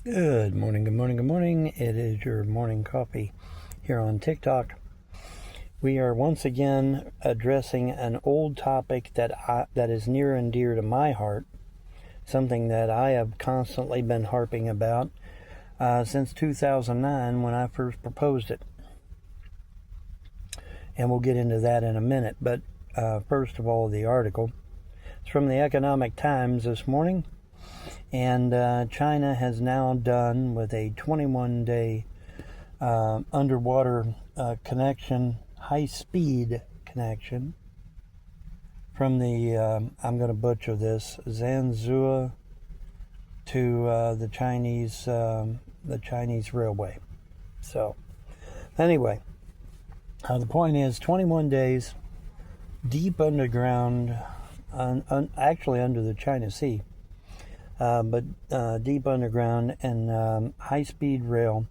Good morning, good morning, good morning. It is your morning coffee here on TikTok. We are once again addressing an old topic that is near and dear to my heart, something that I have constantly been harping about since 2009 when I first proposed it. And we'll get into that in a minute. But first of all, the article. It's from the Economic Times this morning. And China has now done with a 21-day underwater connection, high-speed connection from the, I'm going to butcher this, Zhangzhou to the Chinese railway. So, anyway, the point is 21 days deep underground, actually under the China Sea. But deep underground and high-speed rail.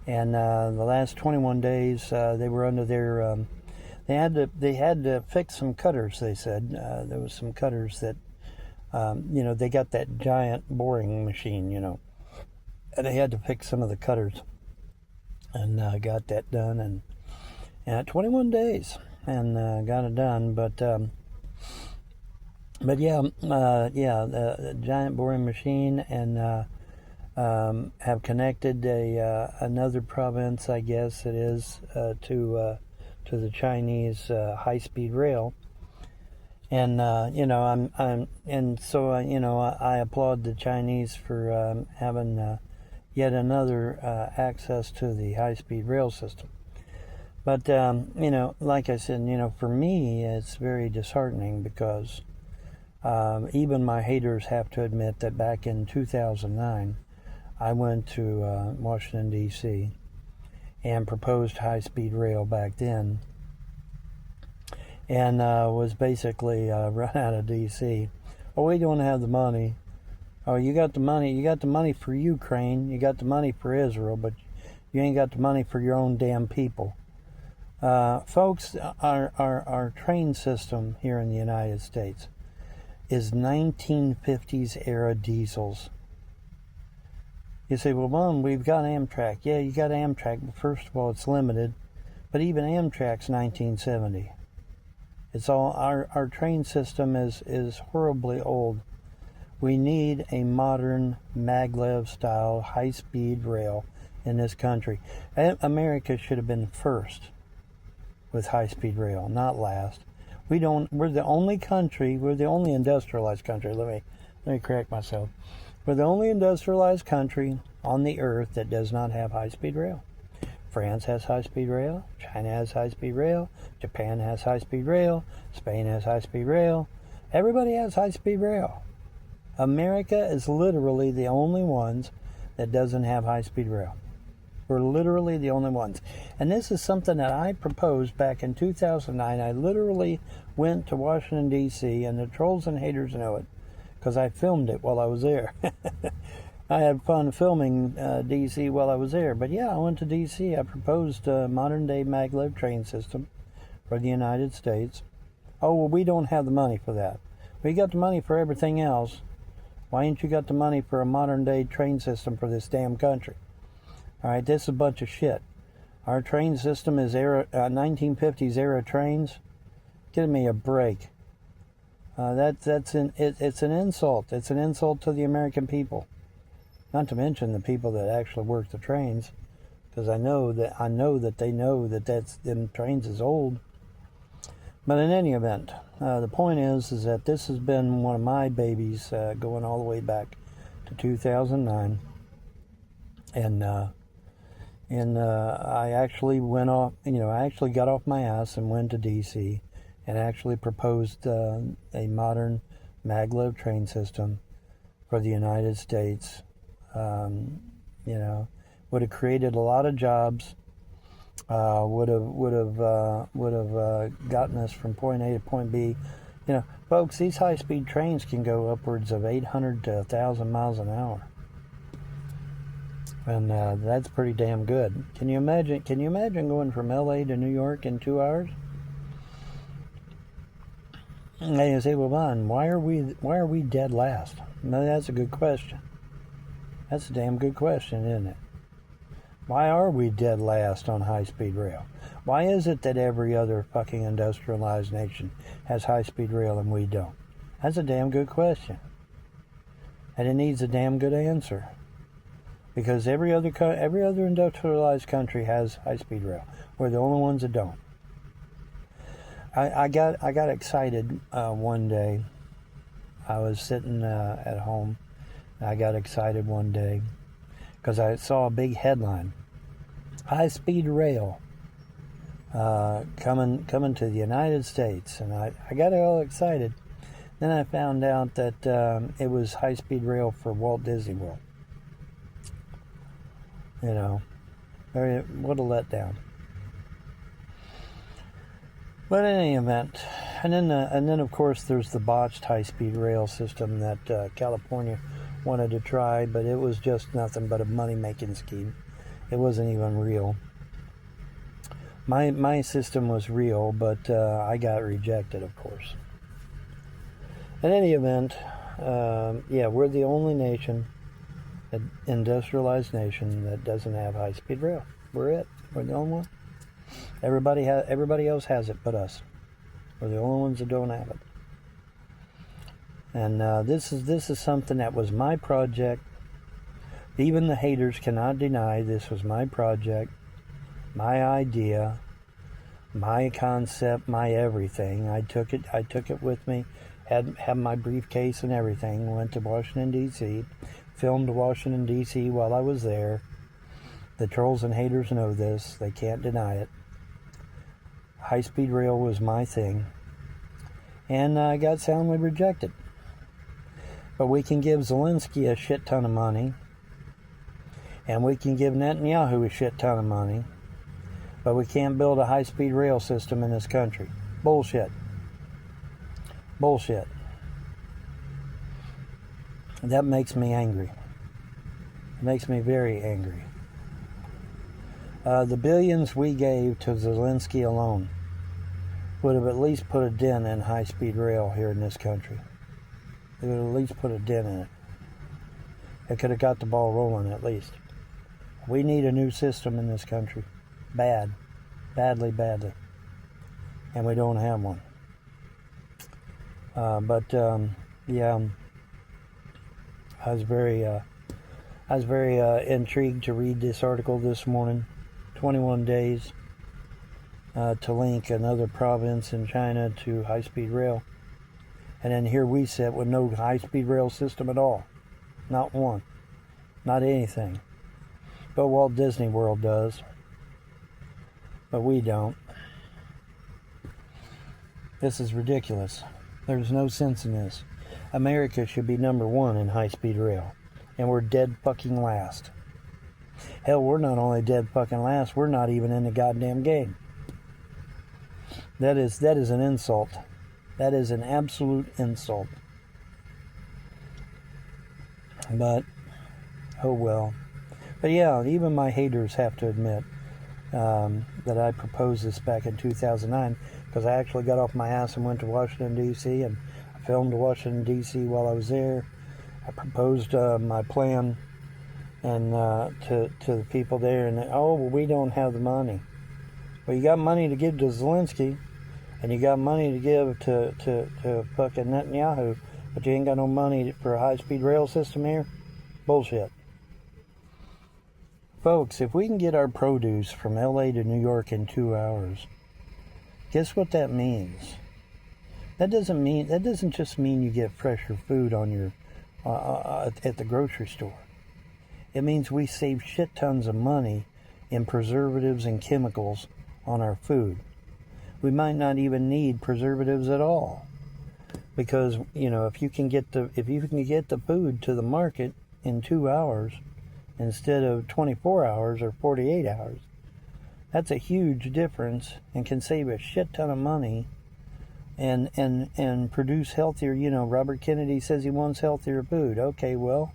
And the last 21 days, they were under their. They had to fix some cutters. They said there was some cutters that, they got that giant boring machine, and they had to fix some of the cutters, and got that done. And 21 days, and got it done, But the giant boring machine, and have connected another province, I guess it is, to the Chinese high-speed rail. And I applaud the Chinese for having yet another access to the high-speed rail system. But like I said, for me, it's very disheartening because. Even my haters have to admit that back in 2009, I went to Washington, D.C. and proposed high-speed rail back then, and was basically run out of D.C. Oh, we don't have the money. Oh, you got the money. You got the money for Ukraine. You got the money for Israel, but you ain't got the money for your own damn people. Folks, our train system here in the United States is 1950s era diesels. You say, well, Mom, we've got Amtrak. Yeah, you got Amtrak, but first of all, it's limited. But even Amtrak's 1970. It's all our train system is horribly old. We need a modern maglev-style high-speed rail in this country. America should have been first with high-speed rail, not last. We're the only industrialized country. Let me correct myself. We're the only industrialized country on the earth that does not have high-speed rail. France has high-speed rail. China has high-speed rail. Japan has high-speed rail. Spain has high-speed rail. Everybody has high-speed rail. America is literally the only ones that doesn't have high-speed rail. We're literally the only ones. And this is something that I proposed back in 2009. I literally went to Washington, D.C., and the trolls and haters know it, because I filmed it while I was there. I had fun filming D.C. while I was there. But yeah, I went to D.C. I proposed a modern-day maglev train system for the United States. Oh, well, we don't have the money for that. We got the money for everything else. Why ain't you got the money for a modern-day train system for this damn country? All right, this is a bunch of shit. Our train system is 1950s era trains. Give me a break. It's an insult. It's an insult to the American people. Not to mention the people that actually work the trains, because I know that they know that them trains is old. But in any event, the point is that this has been one of my babies, going all the way back to 2009, and I actually went off, I actually got off my ass and went to D.C. and actually proposed a modern maglev train system for the United States. Would have created a lot of jobs. Would have gotten us from point A to point B. Folks, these high-speed trains can go upwards of 800 to 1,000 miles an hour. And that's pretty damn good. Can you imagine going from LA to New York in 2 hours? And you say, well, Vaughn, why are we dead last? No, that's a good question. That's a damn good question, isn't it? Why are we dead last on high-speed rail? Why is it that every other fucking industrialized nation has high-speed rail and we don't? That's a damn good question. And it needs a damn good answer. Because every other industrialized country has high-speed rail. We're the only ones that don't. I got excited one day. I was sitting at home. I got excited one day because I saw a big headline: high-speed rail coming to the United States, and I got all excited. Then I found out that it was high-speed rail for Walt Disney World. You know, what a letdown. But in any event, and then of course there's the botched high-speed rail system that California wanted to try, but it was just nothing but a money-making scheme. It wasn't even real. My system was real, but I got rejected, of course. In any event, we're the only nation, an industrialized nation, that doesn't have high-speed rail. We're it. We're the only one. Everybody else has it but us. We're the only ones that don't have it. And this is something that was my project. Even the haters cannot deny this was my project, my idea, my concept, my everything. I took it with me. Had my briefcase and everything. Went to Washington D.C. Filmed Washington D.C. while I was there. The trolls and haters know this. They can't deny it. High-speed rail was my thing. And I got soundly rejected. But we can give Zelensky a shit ton of money. And we can give Netanyahu a shit ton of money. But we can't build a high-speed rail system in this country. Bullshit. Bullshit. That makes me angry. It makes me very angry. The billions we gave to Zelensky alone would have at least put a dent in high-speed rail here in this country. It would have at least put a dent in it. It could have got the ball rolling at least. We need a new system in this country. Bad. Badly. And we don't have one. I was very intrigued to read this article this morning. 21 days to link another province in China to high-speed rail. And then here we sit with no high-speed rail system at all. Not one. Not anything. But Walt Disney World does. But we don't. This is ridiculous. There's no sense in this. America should be number one in high-speed rail. And we're dead fucking last. Hell, we're not only dead fucking last, we're not even in the goddamn game. That is an insult. That is an absolute insult. But, oh well. But yeah, even my haters have to admit that I proposed this back in 2009, because I actually got off my ass and went to Washington, D.C., and I filmed Washington, D.C. while I was there. I proposed my plan and to the people there, and we don't have the money. Well, you got money to give to Zelensky, and you got money to give to fucking Netanyahu, but you ain't got no money for a high-speed rail system here? Bullshit. Folks, if we can get our produce from LA to New York in 2 hours, guess what that means? That doesn't just mean you get fresher food on your at the grocery store. It means we save shit tons of money in preservatives and chemicals on our food. We might not even need preservatives at all, because if you can get the food to the market in 2 hours instead of 24 hours or 48 hours, that's a huge difference and can save a shit ton of money and produce healthier. Robert Kennedy says he wants healthier food. Okay, well,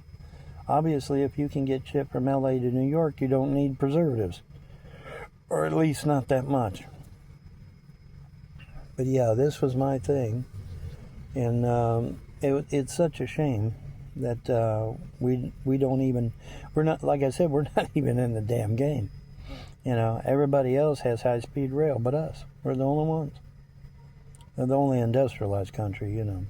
obviously if you can get shit from LA to New York, you don't need preservatives, or at least not that much. But yeah, this was my thing, and it's such a shame. that we don't even, we're not, like I said, we're not even in the damn game. You know, everybody else has high-speed rail but us. We're the only ones. We're the only industrialized country, you know.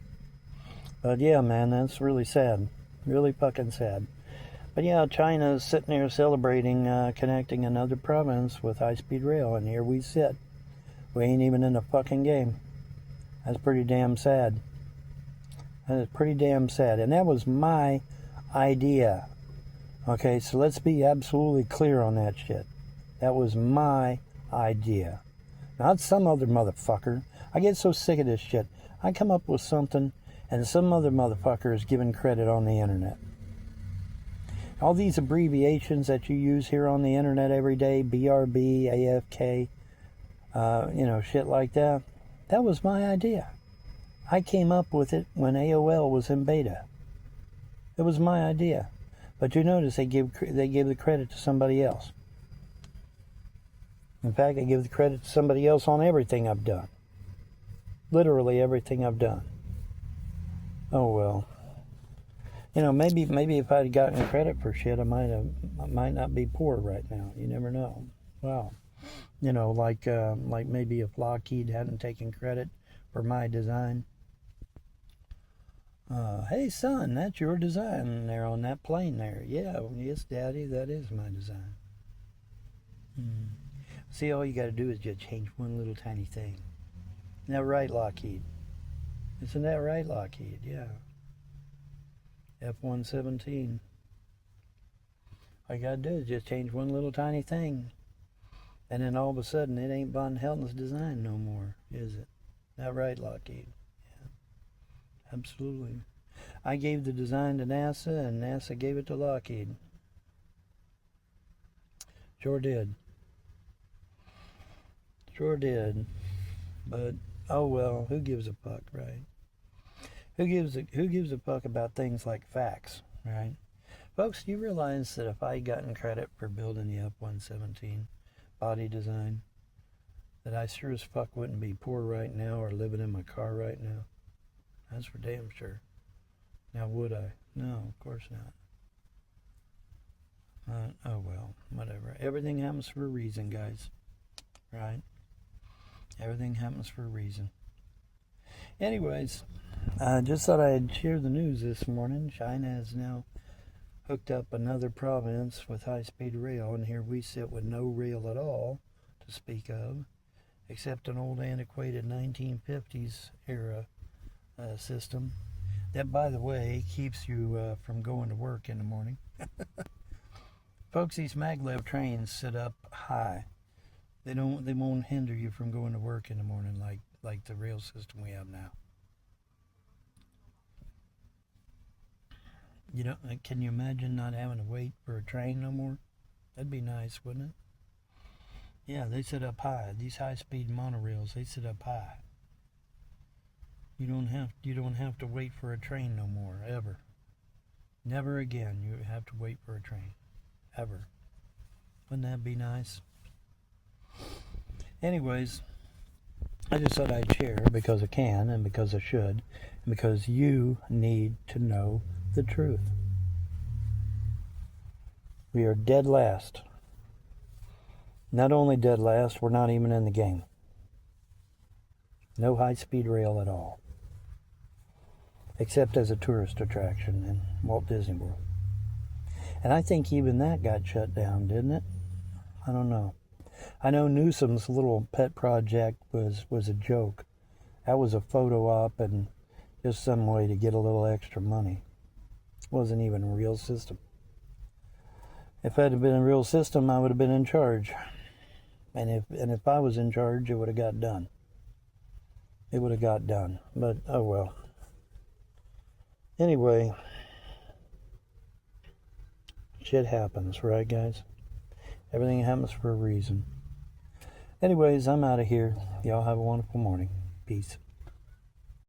But yeah, man, that's really sad. Really fucking sad. But yeah, China's sitting there celebrating connecting another province with high-speed rail, and here we sit. We ain't even in the fucking game. That's pretty damn sad. That is pretty damn sad. And that was my idea. Okay, so let's be absolutely clear on that shit. That was my idea. Not some other motherfucker. I get so sick of this shit. I come up with something, and some other motherfucker is giving credit on the internet. All these abbreviations that you use here on the internet every day, BRB, AFK, shit like that, that was my idea. I came up with it when AOL was in beta. It was my idea. But you notice they give the credit to somebody else. In fact, I give the credit to somebody else on everything I've done. Literally everything I've done. Oh well. You know, maybe if I'd gotten credit for shit, I might not be poor right now. You never know. Wow. You know, like maybe if Lockheed hadn't taken credit for my design. Hey son, that's your design there on that plane there. Yeah, yes, Daddy, that is my design. See, all you got to do is just change one little tiny thing. Isn't that right, Lockheed? Isn't that right, Lockheed? Yeah. F-117. All you got to do is just change one little tiny thing. And then all of a sudden, it ain't Von Helton's design no more, is it? That right, Lockheed? Yeah. Absolutely. I gave the design to NASA, and NASA gave it to Lockheed. Sure did. Sure did. But oh well, who gives a fuck, right? Who gives a fuck about things like facts, right? Folks, do you realize that if I had gotten credit for building the F-117 body design, that I sure as fuck wouldn't be poor right now or living in my car right now? That's for damn sure. Now would I? No, of course not. Oh well, whatever. Everything happens for a reason, guys. Right? Everything happens for a reason. Anyways, I just thought I'd share the news this morning. China has now hooked up another province with high-speed rail, and here we sit with no rail at all to speak of, except an old antiquated 1950s era system that, by the way, keeps you from going to work in the morning. Folks, these maglev trains sit up high. They won't hinder you from going to work in the morning like the rail system we have now. You know, can you imagine not having to wait for a train no more? That'd be nice, wouldn't it? Yeah, they sit up high. These high-speed monorails, they sit up high. You don't have to wait for a train no more, ever. Never again you have to wait for a train. Ever. Wouldn't that be nice? Anyways, I just thought I'd share because I can and because I should and because you need to know the truth. We are dead last. Not only dead last, we're not even in the game. No high-speed rail at all. Except as a tourist attraction in Walt Disney World. And I think even that got shut down, didn't it? I don't know. I know Newsom's little pet project was a joke. That was a photo op and just some way to get a little extra money. It wasn't even a real system. If it had been a real system, I would have been in charge. And if I was in charge, it would have got done. It would have got done. But oh well. Anyway, shit happens, right, guys? Everything happens for a reason. Anyways, I'm out of here. Y'all have a wonderful morning. Peace.